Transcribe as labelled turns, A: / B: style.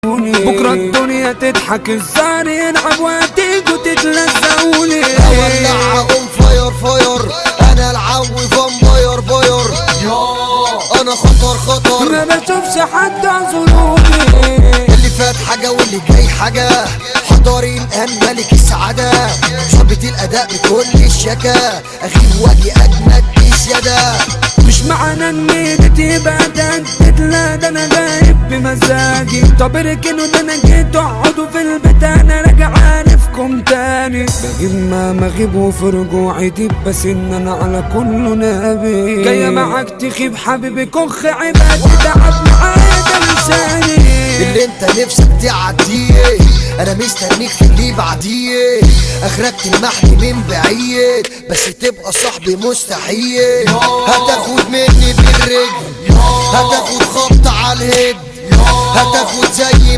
A: بكرة الدنيا تضحك الزهر يلعب وهتيجوا تتلزقوني.
B: اولع اقوم فاير فاير، انا العوي فامباير باير، انا خطر
A: ما بشوفش حد اعذروني.
B: اللي فات حاجة واللي جاي حاجة، حضاري الان ملك السعادة، شعبة الاداء بكل الشكا، اغيب واجي اجمد بزيادة.
A: مش معنى ان ايدي تبقى تهدد، لا ده انا جايب بمزاجي. طب اركنوا ده انا جيت اقعدوا في البيت، انا راجع عارفكم تاني. بجيب ما مغيب وفي رجوعي ديب، بس ان انا على كله نبي. جاية معاك تخيب حبيبي كخ عباد، تعب معايا ده لساني.
B: اللي انت نفسك تعديه انا مستنيك في اللي بعديه، اخرك تلمحني من بعيد بس تبقى صاحبي مستحيل. هتاخد مني بالرجل، هتاخد خبط على الهد، هتاخد زي